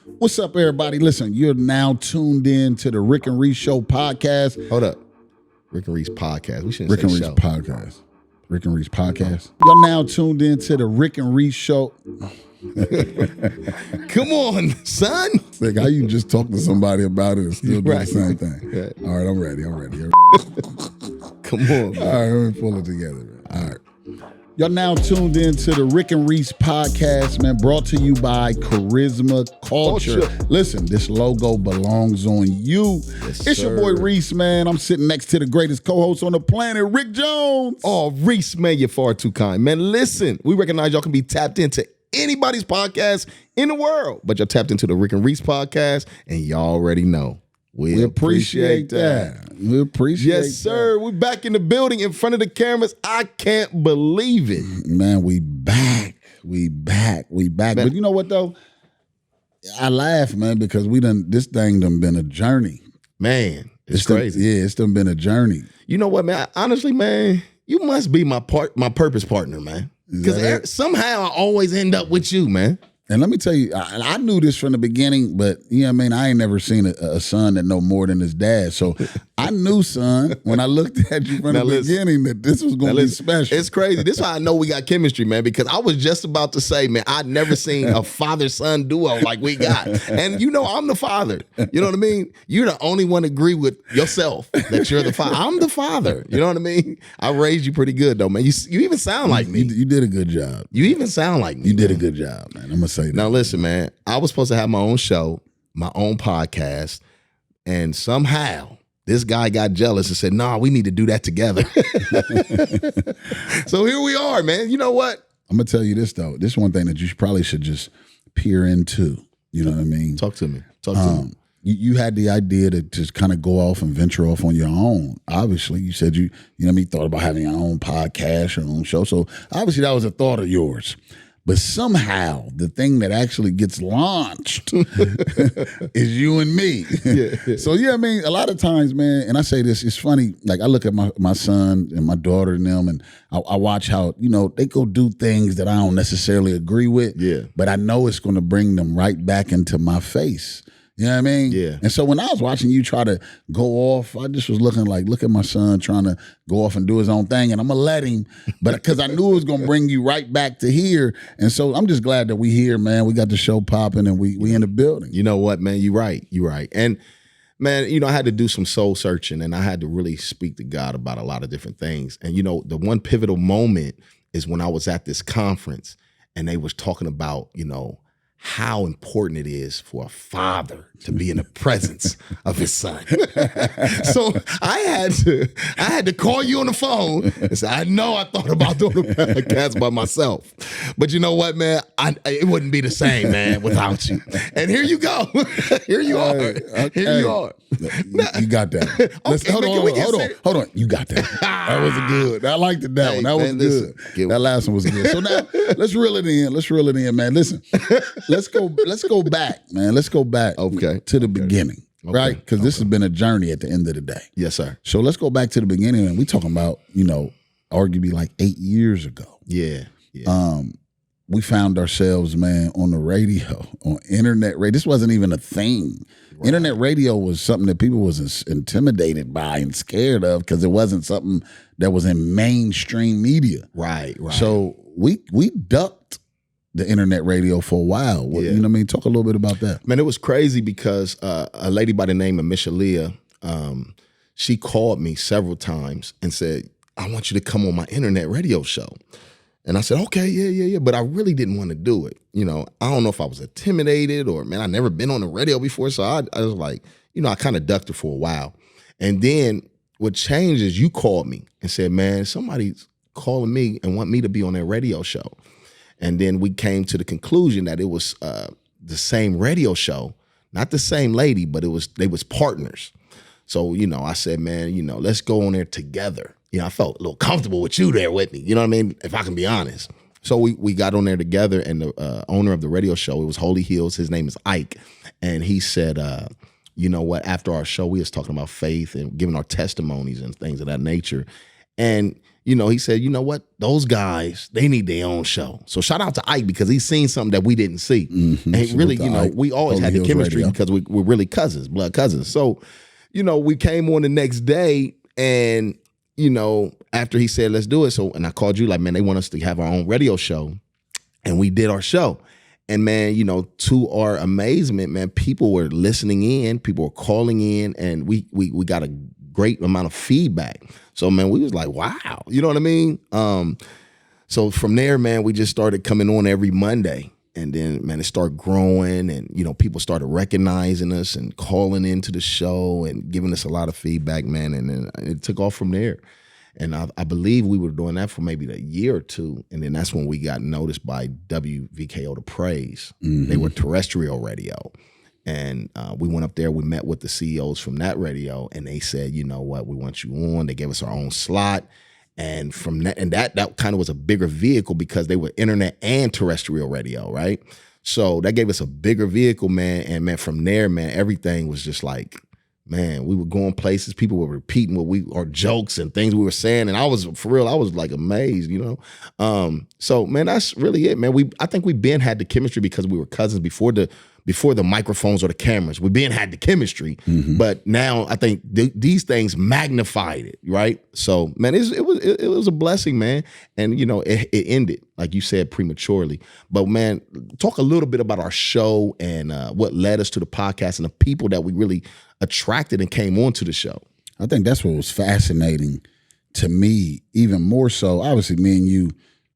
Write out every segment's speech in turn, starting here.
What's up, everybody? Listen, you're now tuned in to the Rick and Reese Show podcast. Hold up. Rick and Reese podcast. We shouldn't Rick say and Reese show. podcast. Rick and Reese podcast. You're now tuned in to the Rick and Reese Show. Come on, son. Like, how you just talk to somebody about it and still do the same thing? Right. All right, I'm ready. Come on, man. All right, let me pull it together, man. All right. Y'all now tuned in to the Rick and Reese podcast, man, brought to you by Charisma Culture. Listen, this logo belongs on you. Yes, it's your boy Reese, man. I'm sitting next to the greatest co-host on the planet, Rick Jones. Oh, Reese, man, you're far too kind. Man, listen, we recognize y'all can be tapped into anybody's podcast in the world, but you're tapped into the Rick and Reese podcast, and y'all already know. We appreciate that. We appreciate that. Yes, sir. We're back in the building in front of the cameras. I can't believe it. Man, we back. Man. But you know what, though? I laugh, man, because this thing done been a journey. Man, it's crazy. It's done been a journey. You know what, man? Honestly, man, you must be my purpose partner, man. Because somehow I always end up with you, man. And let me tell you, I knew this from the beginning, but you know what I mean? I ain't never seen a son that know more than his dad. So I knew, son, when I looked at you from the beginning that this was going to be special. It's crazy. This is how I know we got chemistry, man, because I was just about to say, man, I'd never seen a father-son duo like we got. And you know I'm the father. You know what I mean? You're the only one to agree with yourself that you're the father. I'm the father. You know what I mean? I raised you pretty good, though, man. You even sound like me. You did a good job. You even sound like me. You did a good job, man. I'm going to say that. Now, listen, man, I was supposed to have my own show, my own podcast, and somehow this guy got jealous and said, nah, we need to do that together. So here we are, man. You know what? I'm going to tell you this, though. This is one thing that you probably should just peer into. You know what I mean? Talk to me. Talk to me. You had the idea to just kind of go off and venture off on your own. Obviously, you said you know what I mean, thought about having your own podcast, your own show. So obviously that was a thought of yours. But somehow the thing that actually gets launched is you and me. Yeah. So, yeah, I mean, a lot of times, man, and I say this, it's funny. Like, I look at my son and my daughter and them, and I watch how, you know, they go do things that I don't necessarily agree with. Yeah. But I know it's going to bring them right back into my face. You know what I mean? Yeah. And so when I was watching you try to go off, I just was looking like, look at my son trying to go off and do his own thing, and I'm going to let him, but because I knew it was going to bring you right back to here. And so I'm just glad that we here, man. We got the show popping, and we in the building. You know what, man? You're right. And, man, you know, I had to do some soul searching, and I had to really speak to God about a lot of different things. And, you know, the one pivotal moment is when I was at this conference, and they was talking about, you know, how important it is for a father to be in the presence of his son. So I had to call you on the phone and say, I know I thought about doing a podcast by myself, but you know what, man? It wouldn't be the same, man, without you. And here you go. Here you are. Here you are. You got that. Okay, hold on. You got that. That was good. I liked it, that one. That was good. That last one was good. So now let's reel it in, man. Listen, let's go back, man. Let's go back to the beginning, right? Because this has been a journey at the end of the day. Yes, sir. So let's go back to the beginning, and we talking about, you know, arguably like 8 years ago. Yeah. We found ourselves, man, on the radio, on internet radio. This wasn't even a thing. Right. Internet radio was something that people was intimidated by and scared of because it wasn't something that was in mainstream media. Right. So we ducked the internet radio for a while. You know what I mean? Talk a little bit about that. Man, it was crazy because a lady by the name of Michelia, she called me several times and said, I want you to come on my internet radio show. And I said, okay, yeah. But I really didn't want to do it. You know, I don't know if I was intimidated or, man, I never been on the radio before. So I was like, you know, I kind of ducked it for a while. And then what changed is you called me and said, man, somebody's calling me and want me to be on their radio show. And then we came to the conclusion that it was the same radio show, not the same lady, but they was partners. So, you know, I said, man, you know, let's go on there together. You know, I felt a little comfortable with you there with me. You know what I mean? If I can be honest. So we got on there together, and the owner of the radio show, it was Holy Hills. His name is Ike. And he said, you know what, after our show, we was talking about faith and giving our testimonies and things of that nature. And he said, you know what? Those guys, they need their own show. So shout out to Ike because he's seen something that we didn't see. And really, we always had the chemistry because we're really cousins, blood cousins. So, we came on the next day and, after he said, let's do it. So, and I called you like, man, they want us to have our own radio show. And we did our show. And man, to our amazement, man, people were listening in, people were calling in, and we got a great amount of feedback. So man, we was like, wow, you know what I mean? So from there, man, we just started coming on every Monday. And then, man, it started growing and, people started recognizing us and calling into the show and giving us a lot of feedback, man. And then it took off from there. And I believe we were doing that for maybe a year or two. And then that's when we got noticed by WVKO The Praise. They were terrestrial radio. And we went up there, we met with the CEOs from that radio, and they said, you know what, we want you on. They gave us our own slot. And from that, and that kind of was a bigger vehicle because they were internet and terrestrial radio, right? So that gave us a bigger vehicle, man. And man, from there, man, everything was just like, man, we were going places. People were repeating our jokes and things we were saying. And I was, for real, I was like amazed, So man, that's really it, man. I think we been had the chemistry because we were cousins before the microphones or the cameras. We been had the chemistry, but now I think these things magnified it, right? So man, it was a blessing, man. And it ended, like you said, prematurely. But man, talk a little bit about our show and what led us to the podcast and the people that we really attracted and came onto the show. I think that's what was fascinating to me, even more so. Obviously, me and you,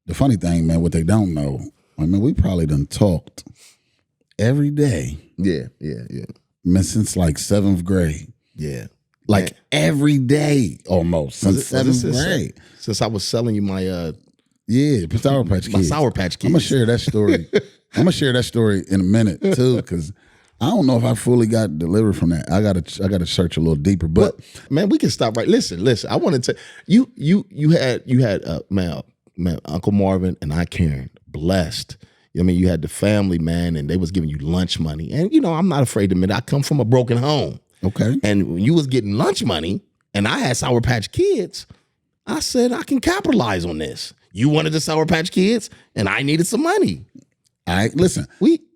the funny thing, man, what they don't know, I mean, we probably done talked every day. Yeah. Man, since like 7th grade. Yeah. Like every day almost. Since 7th grade. Since I was selling you my Sour Patch Kids. My Sour Patch Kids. I'm gonna share that story in a minute too, because I don't know if I fully got delivered from that. I gotta search a little deeper. But man, we can stop right. Listen. I wanted to you had man, Uncle Marvin and I Karen, blessed. I mean, you had the family, man, and they was giving you lunch money. And I'm not afraid to admit I come from a broken home. Okay. And when you was getting lunch money and I had Sour Patch Kids, I said I can capitalize on this. You wanted the Sour Patch Kids and I needed some money. All right, listen.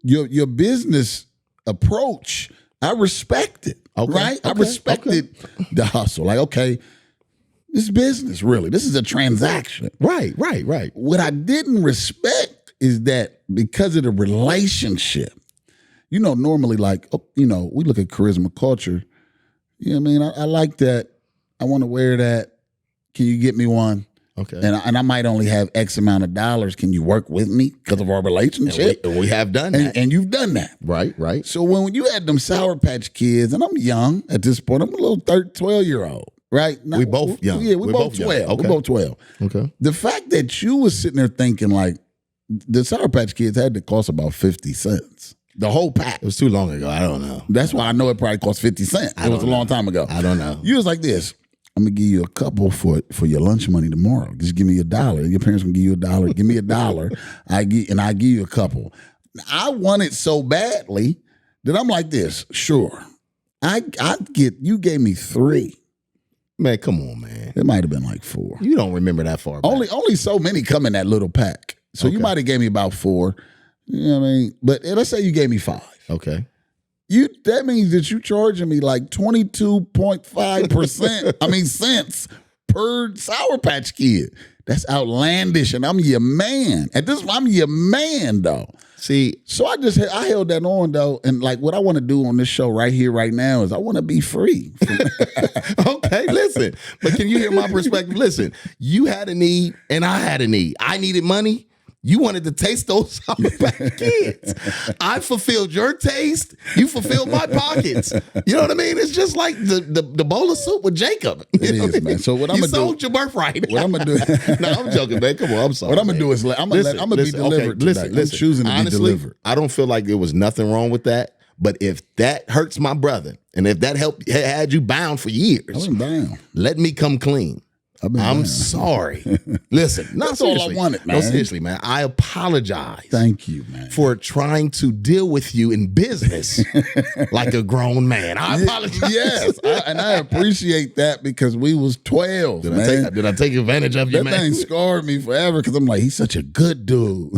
Your business approach, I respect it. Okay, right? I respected the hustle. Like, okay, this is business, really. This is a transaction. Right. What I didn't respect is that because of the relationship, normally like, we look at charisma culture. I mean? I like that. I want to wear that. Can you get me one? Okay. And I might only have X amount of dollars. Can you work with me because of our relationship? And we have done that. And you've done that. Right. So when you had them Sour Patch Kids, and I'm young at this point, I'm a little 12-year-old, right? We both young. Yeah, we're both 12. Okay. We're both 12. Okay. The fact that you was sitting there thinking like the Sour Patch Kids had to cost about 50 cents. The whole pack. It was too long ago. I don't know. That's why I know it probably cost 50 cents. It was a long time ago. I don't know. You was like this. I'm gonna give you a couple for your lunch money tomorrow. Just give me $1. Your parents gonna give you $1. Give me $1. I give you a couple. I want it so badly that I'm like this. Sure, I get. You gave me 3. Man, come on, man. It might have been like 4. You don't remember that far back. Only so many come in that little pack. So you might have gave me about 4. You know what I mean? But let's say you gave me 5. Okay. That means that you charging me like 22.5%, cents per Sour Patch Kid. That's outlandish, and I'm your man. At this point, I'm your man, though. See, so I held that on, though, and like what I want to do on this show right here, right now, is I want to be free. Okay, listen, but can you hear my perspective? Listen, you had a need, and I had a need. I needed money. You wanted to taste those Sour Patch Kids. I fulfilled your taste. You fulfilled my pockets. You know what I mean? It's just like the bowl of soup with Jacob. It is, man. So what I'm gonna do? You sold your birthright. What I'm gonna do? No, I'm joking, man. Come on, I'm sorry. What I'm gonna do is I'm gonna be delivered. Okay, listen. I'm choosing to Honestly, be delivered. I don't feel like there was nothing wrong with that. But if that hurts my brother, and if that had you bound for years, I'm bound. let me come clean. I'm sorry. Listen, That's all I wanted, man. No, seriously, man. I apologize. Thank you, man. For trying to deal with you in business like a grown man. I apologize. Yes, and I appreciate that because we was 12, Did I take advantage of you, that man? thing scarred me forever because I'm like, he's such a good dude.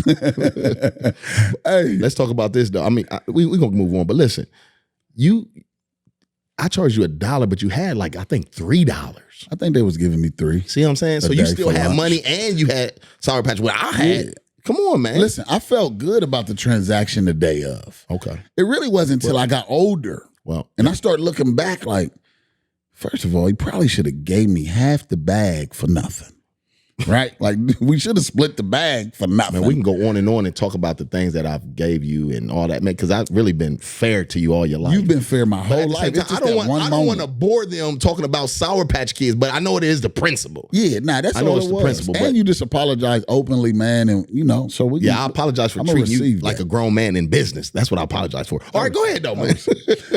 Hey, Let's talk about this, though. I mean, we're going to move on. But listen, I charged you $1, but you had like, I think $3. I think they was giving me 3. See what I'm saying? So you still had lunch. money and you had Sour Patch. Well, I had. Yeah. Come on, man. Listen, I felt good about the transaction the day of. Okay. It really wasn't until I got older. Well, And I started looking back like, first of all, he probably should have gave me half the bag for nothing. Right? Like, we should have split the bag for nothing. man, we can go on and talk about the things that I've gave you and all that, man, because I've really been fair to you all your life. You've been fair my But whole at the life. same It's time, just I don't want moment. to bore them talking about Sour Patch Kids, but I know it is the principle. Yeah, that's I know all it's it the was. principle, And but- you just apologize openly, man, and so we. Yeah, I apologize for I'ma treating you receive like that. a grown man in business. That's what I apologize for. All right, go ahead though, man.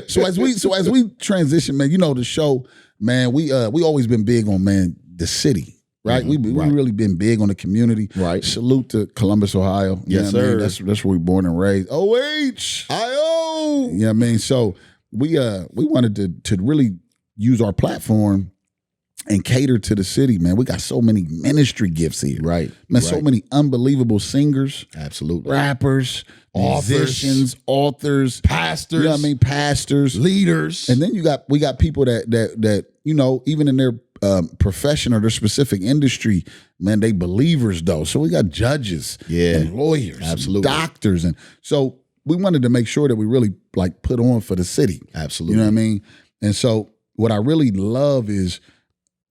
So as we transition, man, the show, man, we always been big on, man, the city. Right, we really been big on the community. Right. Salute to Columbus, Ohio. You Yes, know what I mean? sir. That's where we born and raised. I-O. You know what I mean? So we wanted to really use our platform and cater to the city, man. We got so many ministry gifts here. Right. Man, so many unbelievable singers, Absolutely. rappers, Authors. musicians, authors, Pastors. you know what I mean, pastors. Leaders. And then we got people that even in their profession or their specific industry, man, they believers though. So we got judges, and lawyers, Absolutely. and doctors, and so we wanted to make sure that we really like put on for the city. Absolutely. You know what I mean? And so what I really love is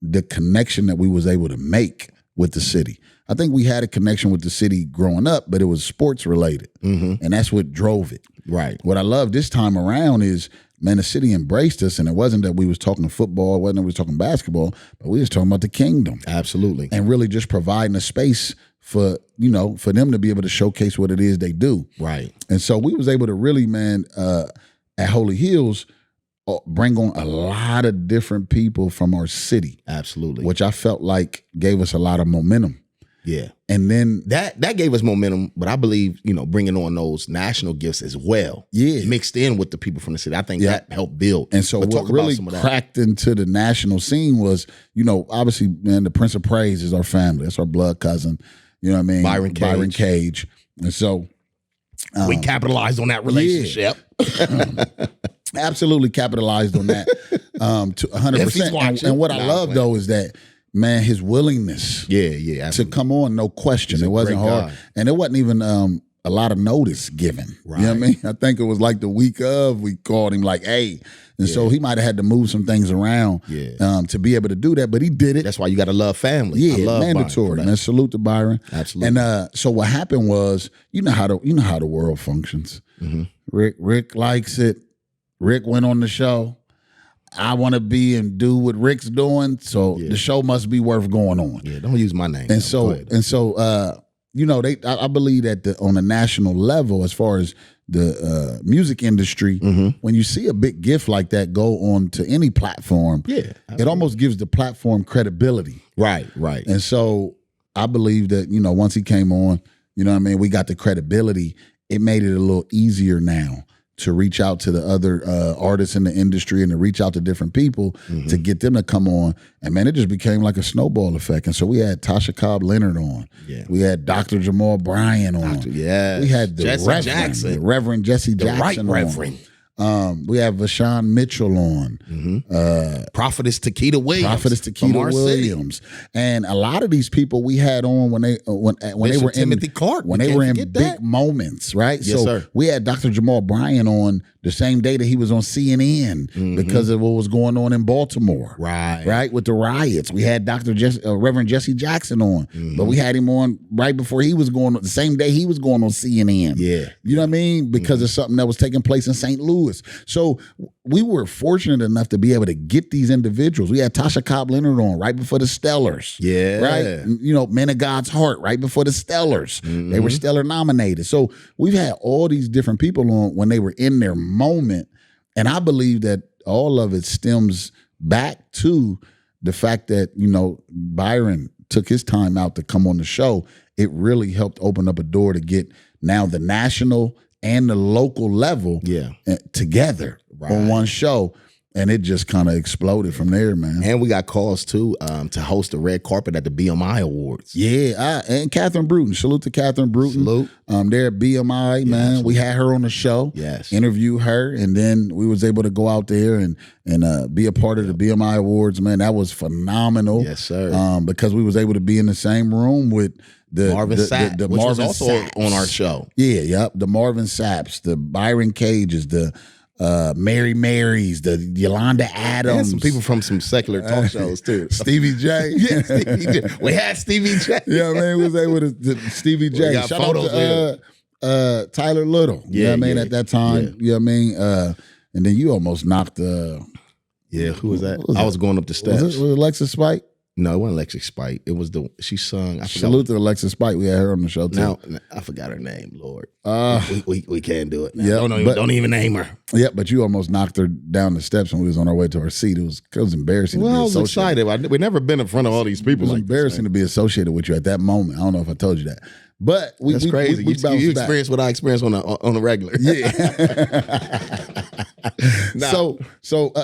the connection that we was able to make with the city. I think we had a connection with the city growing up, but it was sports related, and that's what drove it. Right. What I love this time around is, man, the city embraced us, and it wasn't that we was talking football, it wasn't that we was talking basketball, but we was talking about the kingdom Absolutely. and really just providing a space for them to be able to showcase what it is they do. Right. And so we was able to really, man, at Holy Hills, bring on a lot of different people from our city, Absolutely. which I felt like gave us a lot of momentum. Yeah. And then That gave us momentum, but I believe, bringing on those national gifts as well. Yeah. Mixed in with the people from the city. I think that helped build. And so But what talk about really some of that. cracked into the national scene was, obviously, man, the Prince of Praise is our family. That's our blood cousin. You know what I mean? Byron Cage. And so We capitalized on that relationship. absolutely capitalized on that to 100%. If he's watching. And what I Nah, love, though, is that, man, his willingness Yeah, to absolutely. come on, no question. He's a It wasn't great hard. guy. And it wasn't even a lot of notice given. Right. You know what I mean? I think it was like the week of, we called him like, hey. And so he might have had to move some things around to be able to do that, but he did it. That's why you got to love family. I Yeah, love Byron mandatory. for that. Man, salute to Byron. Absolutely. And so what happened was, you know how the world functions. Mm-hmm. Rick likes it. Rick went on the show. I want to be and do what Rick's doing, so the show must be worth going on. Yeah, don't use my name. And so I believe that on a national level, as far as the music industry, when you see a big gift like that go on to any platform, it almost gives the platform credibility. Right. And so I believe that, once he came on, we got the credibility. It made it a little easier now to reach out to the other artists in the industry and to reach out to different people to get them to come on. And man, it just became like a snowball effect. And so we had Tasha Cobb Leonard on. Yeah. We had Dr. Jamal Bryan on. Yes. We had the Jesse Reverend, Jackson. the Reverend Jesse The right Jackson on. Reverend. We have Vashawn Mitchell on. Prophetess Takeda Williams. Prophetess from Takeda our city. Williams, and a lot of these people we had on when they Bishop were Timothy in Clark, when we they can't were in forget big that. moments, right? Yes, so sir. we had Dr. Jamal Bryan on the same day that he was on CNN because of what was going on in Baltimore, right, with the riots. We had Reverend Jesse Jackson on, but we had him on right before he was going on the same day he was going on CNN. Yeah. You know what I mean? Because of something that was taking place in St. Louis. So we were fortunate enough to be able to get these individuals. We had Tasha Cobb Leonard on right before the Stellars. Yeah. Right? Men of God's Heart right before the Stellars. They were Stellar nominated. So we've had all these different people on when they were in their moment. And I believe that all of it stems back to the fact that, Byron took his time out to come on the show, it really helped open up a door to get now the national and the local level together on one show. And it just kind of exploded from there, man. And we got calls too to host the red carpet at the BMI Awards. Yeah, and Catherine Bruton. Salute to Catherine Bruton. Salute. There at BMI, man. Absolutely. We had her on the show. Yes. Interview her, and then we was able to go out there and be a part of the BMI Awards, man. That was phenomenal. Yes, sir. Because we was able to be in the same room with the Marvin Sapp, the which Marvin was also Sapps on our show. Yeah, yep. The Marvin Sapps, the Byron Cages, the Mary Marys, the Yolanda Adams. And some people from some secular talk shows too. Stevie J. Yeah, Stevie J. We had Stevie J. Yeah, man, we was able to Stevie J. Shout out to Tyler Little. You know what I mean? At that time. Yeah. You know what I mean? And then you almost knocked who was that? I was going up the steps. Was it Alexis Spike? No, it wasn't Alexis Spike. It was she sung. Salute to Alexis Spike. We had her on the show too. Now I forgot her name, Lord. We can't do it now. Yeah, don't even name her. Yeah, but you almost knocked her down the steps when we was on our way to our seat. It was embarrassing. Well, to be I was excited. We've never been in front of all these people. It was embarrassing to be associated with you at that moment. I don't know if I told you that. But that's crazy. We you experienced what I experienced on a regular. Yeah. So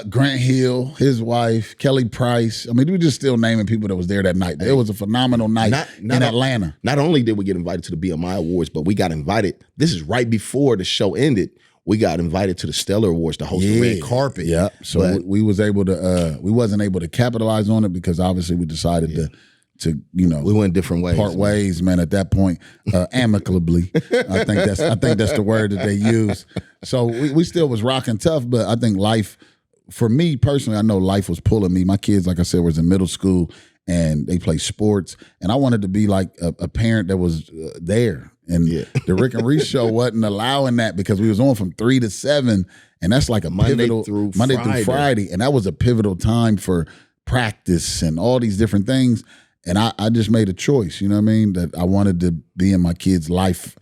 Grant Hill, his wife, Kelly Price. I mean, we just still naming people that was there that night. It was a phenomenal night in Atlanta. Not only did we get invited to the BMI Awards, but we got invited. This is right before the show ended. We got invited to the Stellar Awards to host the red carpet. Yeah. So we was able to. We wasn't able to capitalize on it because obviously we decided to we went different ways. Part ways, man. At that point, amicably. I think that's the word that they use. So we still was rocking tough, but I think life, for me personally, I know life was pulling me. My kids, like I said, was in middle school and they play sports, and I wanted to be like a parent that was there. And the Rick and Reese show wasn't allowing that because we was on from 3 to 7, and that's like a Monday through Friday, and that was a pivotal time for practice and all these different things. And I just made a choice, you know what I mean, that I wanted to be in my kids' life,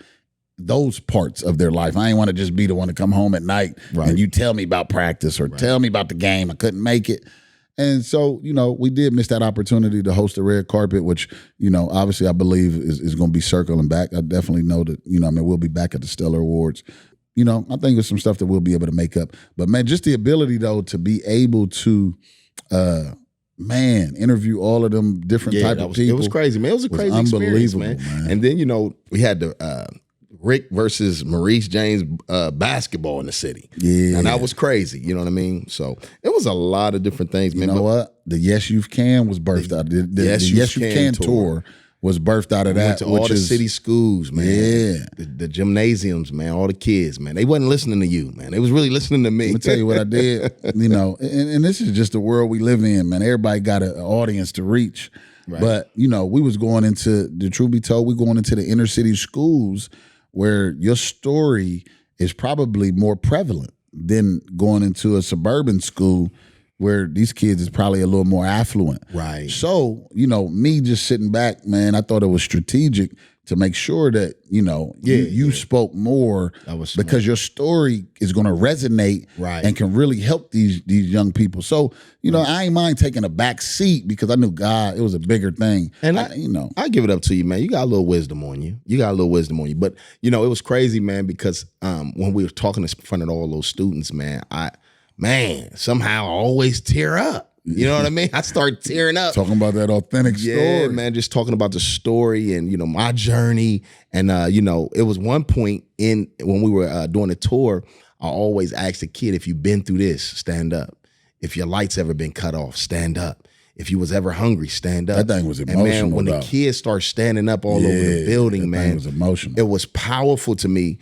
those parts of their life. I ain't want to just be the one to come home at night and you tell me about practice or tell me about the game. I couldn't make it. And so, we did miss that opportunity to host the red carpet, which, obviously I believe is going to be circling back. I definitely know that, we'll be back at the Stellar Awards. I think there's some stuff that we'll be able to make up. But, man, just the ability, though, to be able to interview all of them different type of people. It was crazy, man. It was a crazy experience, man. And then, we had the Rick versus Maurice James basketball in the city. Yeah. And that was crazy. You know what I mean? So it was a lot of different things, man. You know what? The Yes Youth Can was birthed out. The Yes Youth Can tour was birthed out of that. Went to all the city schools, man. Yeah. The gymnasiums, man. All the kids, man. They wasn't listening to you, man. They was really listening to me. Let me tell you what I did. And this is just the world we live in, man. Everybody got an audience to reach. Right. But, we was going into, the truth be told, we going into the inner city schools where your story is probably more prevalent than going into a suburban school where these kids is probably a little more affluent. Right. So, me just sitting back, man, I thought it was strategic to make sure that, you spoke more because your story is going to resonate and can really help these young people. So, I ain't mind taking a back seat because I knew God, it was a bigger thing. And I give it up to you, man. You got a little wisdom on you. But, it was crazy, man, because when we were talking in front of all those students, man, somehow I always tear up. You know what I mean? I start tearing up. Talking about that authentic story. Yeah, man, just talking about the story and, my journey. And, it was one point when we were doing a tour, I always asked the kid, if you've been through this, stand up. If your light's ever been cut off, stand up. If you was ever hungry, stand up. That thing was emotional. And, man, when the kids start standing up all over the building, man, it was emotional. It was powerful to me.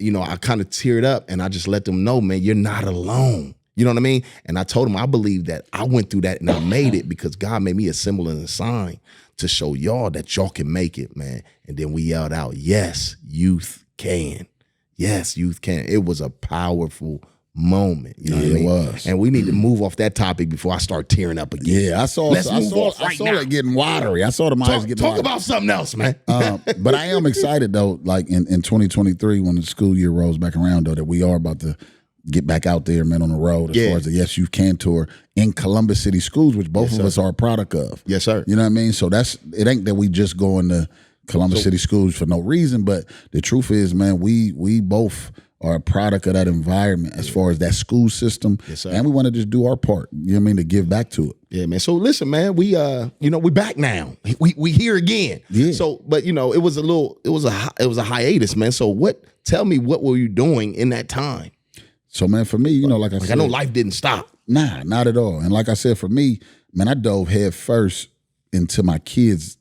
I kind of teared up and I just let them know, man, you're not alone. You know what I mean? And I told him I believe that I went through that and I made it because God made me a symbol and a sign to show y'all that y'all can make it, man. And then we yelled out, yes, youth can. Yes, youth can. It was a powerful moment. You know what I mean? It was. And we need to move off that topic before I start tearing up again. Yeah, I saw it getting watery. I saw the eyes getting watery. Talk about something else, man. But I am excited, though, like in 2023, when the school year rolls back around, though, that we are about to get back out there, man, on the road as far as the Yes You Can tour in Columbus City Schools, which both of us are a product of. Yes, sir. You know what I mean? So it ain't that we just going to Columbus City Schools for no reason, but the truth is, man, we both are a product of that environment as far as that school system. Yes, sir. And we want to just do our part, you know what I mean, to give back to it. Yeah, man. So listen, man, we we back now. We here again. Yeah. So, but it was a hiatus, man. So tell me, what were you doing in that time? So, man, for me, like I said, I know life didn't stop. Nah, not at all. And like I said, for me, man, I dove head first into my kids'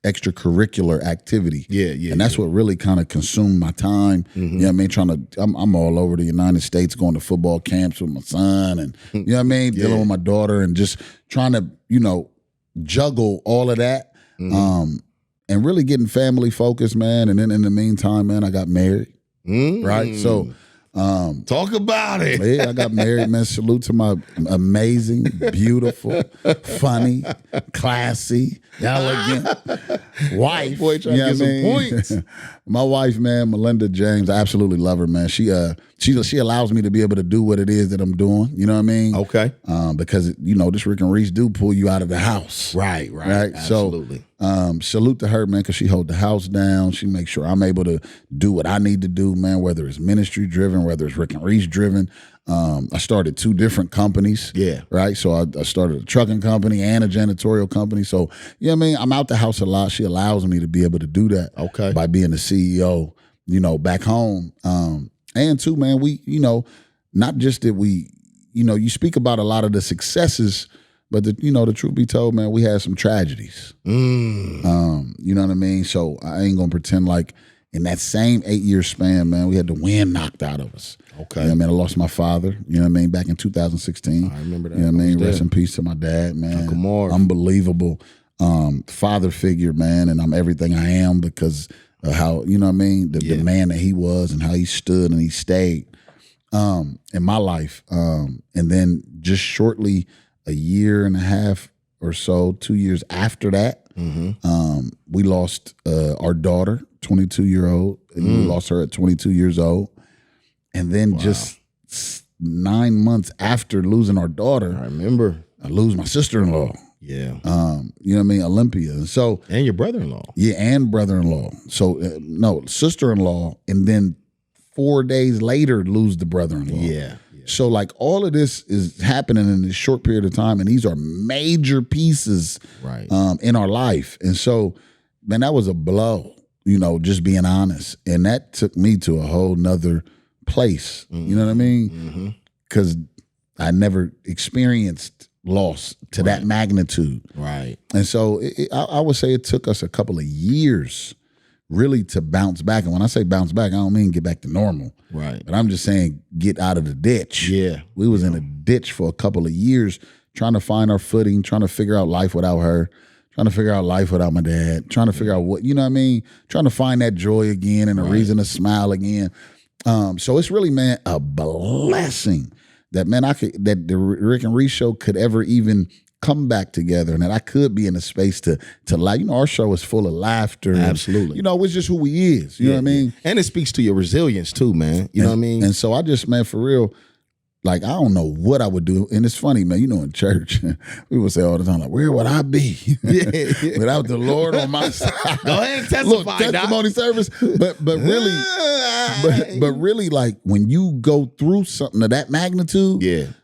extracurricular activity. Yeah. And that's what really kind of consumed my time. You know what I mean? I'm all over the United States going to football camps with my son and, you know what I mean? Dealing with my daughter and just trying to, juggle all of that. And really getting family focused, man. And then in the meantime, man, I got married. Right? So, talk about it. Yeah, I got married, man. Salute to my amazing, beautiful, funny, classy, elegant wife. Boy, trying to get some points. My wife, man, Melinda James, I absolutely love her, man. She allows me to be able to do what it is that I'm doing. You know what I mean? Okay. Because this Rick and Reese do pull you out of the house. Right. Absolutely. So, salute to her, man, because she hold the house down. She makes sure I'm able to do what I need to do, man, whether it's ministry driven, whether it's Rick and Reese driven. I started 2 different companies. Yeah. Right. So I started a trucking company and a janitorial company. So, you know what I mean? I'm out the house a lot. She allows me to be able to do that. Okay. By being the CEO, back home. And too, man, we, not just that we, you speak about a lot of the successes, but the truth be told, man, we had some tragedies. You know what I mean? So I ain't gonna pretend like in that same 8-year span, man, we had the wind knocked out of us. Okay. You know what I mean? I lost my father, you know what I mean, back in 2016. I remember that. You know what I mean? Rest in peace to my dad, man. Uncle Marv. Unbelievable father figure, man, and I'm everything I am because of how, you know what I mean, the man that he was and how he stood and he stayed in my life. And then just shortly, a year and a half or so, 2 years after that, we lost our daughter, 22-year-old. And we lost her at 22 years old. And then just 9 months after losing our daughter, I lose my sister-in-law. Yeah. You know what I mean? Olympia. And your brother-in-law. Yeah, and brother-in-law. So, no, sister-in-law. And then 4 days later, lose the brother-in-law. Yeah. So like all of this is happening in this short period of time, and these are major pieces in our life. And so, man, that was a blow, just being honest. And that took me to a whole nother place. You know what I mean? Because I never experienced loss to that magnitude. Right. And so I would say it took us a couple of years really to bounce back. And when I say bounce back, I don't mean get back to normal. Right. But I'm just saying get out of the ditch. Yeah. We was in a ditch for a couple of years trying to find our footing, trying to figure out life without her, trying to figure out life without my dad, trying to figure out what, you know what I mean? Trying to find that joy again and a reason to smile again. So it's really, man, a blessing that, man, that the Rick and Reese show could ever even come back together and that I could be in a space to laugh. Our show is full of laughter. Absolutely. And, it's just who we is. You know what I mean? And it speaks to your resilience too, man. You know what I mean? And so I just, man, for real, like, I don't know what I would do. And it's funny, man, in church, we would say all the time, like, where would I be without the Lord on my side? Go ahead and testify, Look, testimony service. But really, like, when you go through something of that magnitude,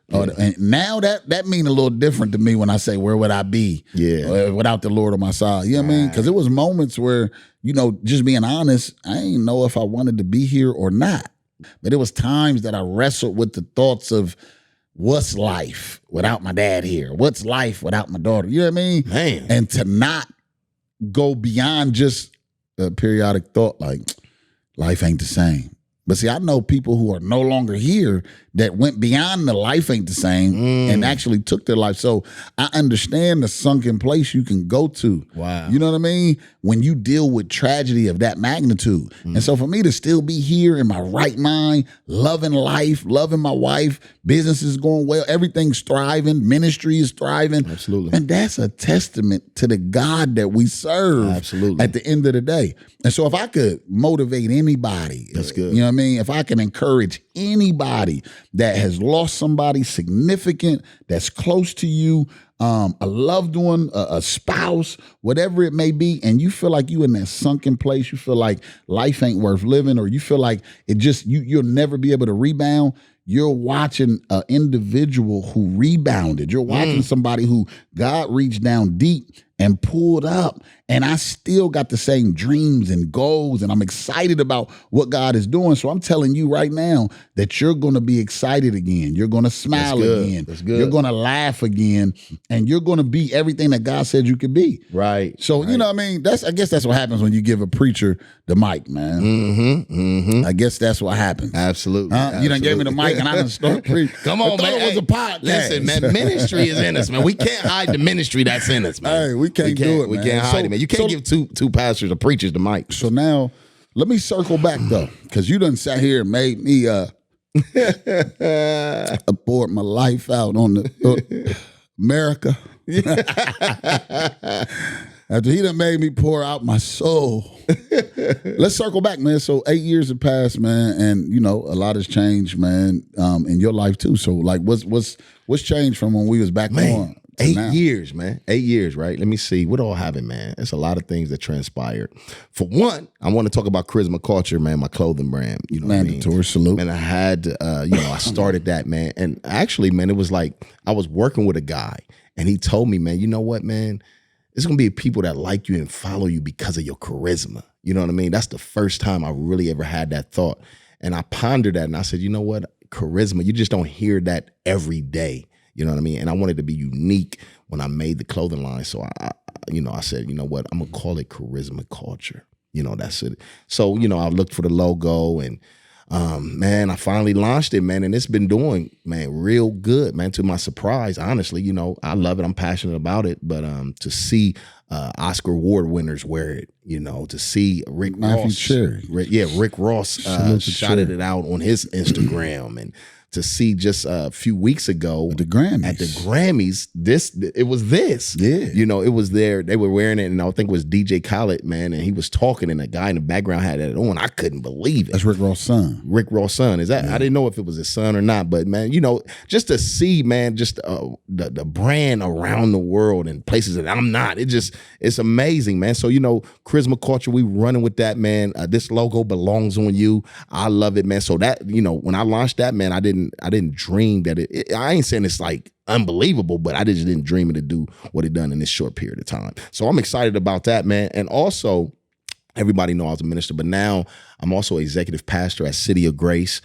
and now that mean a little different to me when I say, where would I be without the Lord on my side? You know what I mean? Because it was moments where, just being honest, I didn't know if I wanted to be here or not. But it was times that I wrestled with the thoughts of what's life without my dad here? What's life without my daughter? You know what I mean? Man. And to not go beyond just a periodic thought like, life ain't the same. But see, I know people who are no longer here that went beyond the life ain't the same and actually took their life. So I understand the sunken place you can go to. Wow. You know what I mean? When you deal with tragedy of that magnitude. And so for me to still be here in my right mind, loving life, loving my wife, business is going well, everything's thriving, ministry is thriving. Absolutely. And that's a testament to the God that we serve. Absolutely. At the end of the day. And so if I could motivate anybody, that's good. You know what I what I mean? If I can encourage anybody that has lost somebody significant, that's close to you, a loved one, a spouse, whatever it may be, and you feel like you in that sunken place, you feel like life ain't worth living, or you feel like it just, you'll never be able to rebound, you're watching an individual who rebounded. You're watching somebody who God reached down deep and pulled up. And I still got the same dreams and goals, and I'm excited about what God is doing. So I'm telling you right now that you're going to be excited again. You're going to smile again. That's good. You're going to laugh again, and you're going to be everything that God said you could be. Right. So, you know what I mean? I guess that's what happens when you give a preacher the mic, man. I guess that's what happens. Absolutely. You done gave me the mic and I done start preaching. Come on, man. It was a podcast. Listen, man, ministry is in us, man. We can't hide the ministry that's in us, man. Hey, we can't do it, We man. can't hide it, man. You can't give two pastors or preachers the mic. So now, let me circle back though, because you done sat here and made me abort my life out on the America. After he done made me pour out my soul. Let's circle back, man. So 8 years have passed, man, and you know a lot has changed, man, in your life too. So like, what's changed from when we was back on? 8 now? years, man. 8 years, right? Let me see. What all happened, man? It's a lot of things that transpired. For one, I want to talk about Charisma Culture, man, my clothing brand. You know what I mean? Mandatory salute. Man, I had, I started that, man. And actually, man, it was like I was working with a guy, and he told me, man, you know what, man? There's going to be people that like you and follow you because of your charisma. You know what I mean? That's the first time I really ever had that thought. And I pondered that, and I said, you know what? Charisma, you just don't hear that every day. You know what I mean? And I wanted to be unique when I made the clothing line. So I said, you know what? I'm going to call it Charisma Culture. You know, that's it. So, I looked for the logo, and man, I finally launched it, man. And it's been doing, man, real good, man, to my surprise. Honestly, I love it. I'm passionate about it. But to see Oscar Award winners wear it, to see Rick Ross. Rick Ross shouted it out on his Instagram, and to see just a few weeks ago at the Grammys, it was this. Yeah. It was there. They were wearing it, and I think it was DJ Khaled, man, and he was talking, and a guy in the background had it on. I couldn't believe it. That's Rick Ross' son. Rick Ross' son. Is that? Yeah. I didn't know if it was his son or not, but man, just to see, man, just the brand around the world and places that I'm not. It's amazing, man. So Charisma Culture, we running with that, man. This logo belongs on you. I love it, man. So that when I launched that, man, I didn't dream that I ain't saying it's like unbelievable, but I just didn't dream it to do what it done in this short period of time. So I'm excited about that, man. And also, everybody know I was a minister, but now I'm also executive pastor at City of Grace.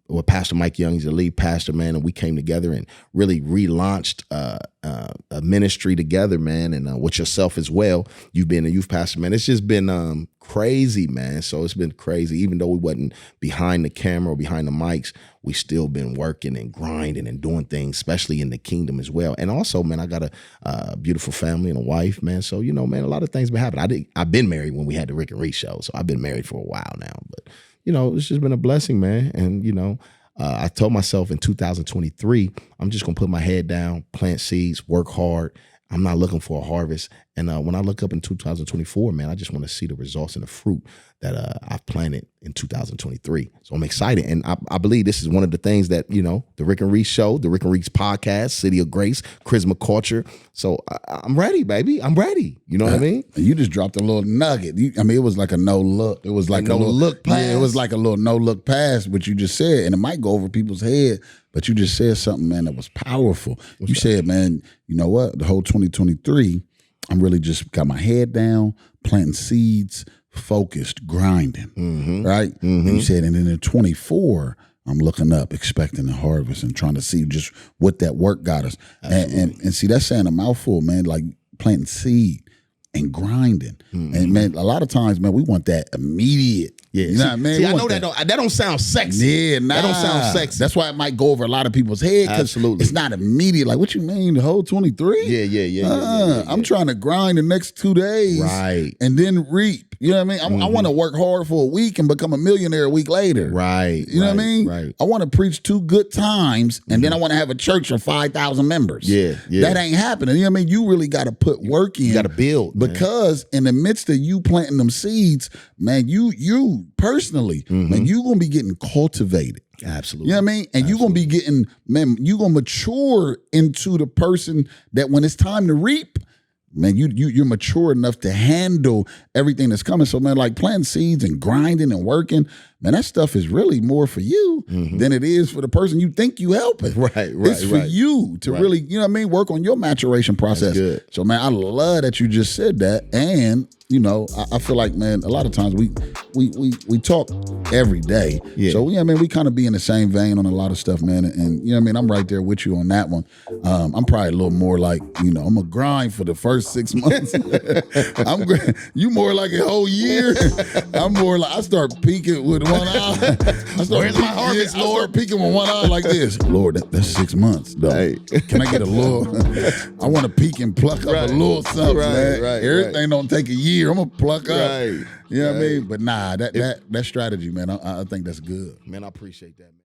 With Pastor Mike Young, he's the lead pastor, man, and we came together and really relaunched a ministry together, man, and with yourself as well. You've been a youth pastor, man. It's just been crazy, man. So it's been crazy. Even though we wasn't behind the camera or behind the mics, we still been working and grinding and doing things, especially in the kingdom as well. And also, man, I got a beautiful family and a wife, man. So, man, a lot of things been happening. I've been married when we had the Rick and Reese show, so I've been married for a while now, but it's just been a blessing, man. And, I told myself in 2023, I'm just going to put my head down, plant seeds, work hard. I'm not looking for a harvest. And when I look up in 2024, man, I just want to see the results and the fruit that I've planted in 2023. So I'm excited. And I believe this is one of the things that, the Rick and Reese show, the Rick and Reese podcast, City of Grace, Charisma Culture. So I'm ready, baby. I'm ready. You know what I mean? You just dropped a little nugget. It was like a no look. It was like a little look pass. Yeah, it was like a little no look pass, what you just said. And it might go over people's head, but you just said something, man, that was powerful. You said, man, you know what? The whole 2023, I'm really just got my head down, planting seeds, focused, grinding, right? And you said, and then in 24, I'm looking up, expecting the harvest and trying to see just what that work got us. And see, that's saying a mouthful, man, like planting seed and grinding. And man, a lot of times, man, we want that immediate. Yeah, you know what I mean? See, I know that don't sound sexy. Yeah, that don't sound sexy. That's why it might go over a lot of people's head. Absolutely, it's not immediate. Like, what you mean, the whole 23? Yeah. I'm trying to grind the next 2 days, right, and then reap. You know what I mean? I want to work hard for a week and become a millionaire a week later. Right. You know what I mean? Right. I want to preach 2 good times, and then I want to have a church of 5,000 members. Yeah. That ain't happening. You know what I mean? You really got to put work in. You got to build, because in the midst of you planting them seeds, man, you you personally, man, you're gonna be getting cultivated. Absolutely. You know what I mean? And you're gonna be getting, man, you're gonna mature into the person that when it's time to reap, man, you're mature enough to handle everything that's coming. So, man, like planting seeds and grinding and working, man, that stuff is really more for you than it is for the person you think you helping. Right. It's for you to really, you know what I mean, work on your maturation process. That's good. So, man, I love that you just said that. And, you know, I feel like, man, a lot of times we talk every day. Yeah. So, yeah, man, we kind of be in the same vein on a lot of stuff, man. And you know what I mean? I'm right there with you on that one. I'm probably a little more like, you know, I'm a grind for the first 6 months. You more like a whole year. I'm more like, I start peeking with one eye. Where's my harvest, Lord? I start peeking with one eye like this. Lord, that's 6 months, though. Hey. Can I get a little? I want to peek and pluck up a little something, man. Everything don't take a year. I'm gonna pluck up. You know what I mean? But nah, that strategy, man, I think that's good. Man, I appreciate that, man.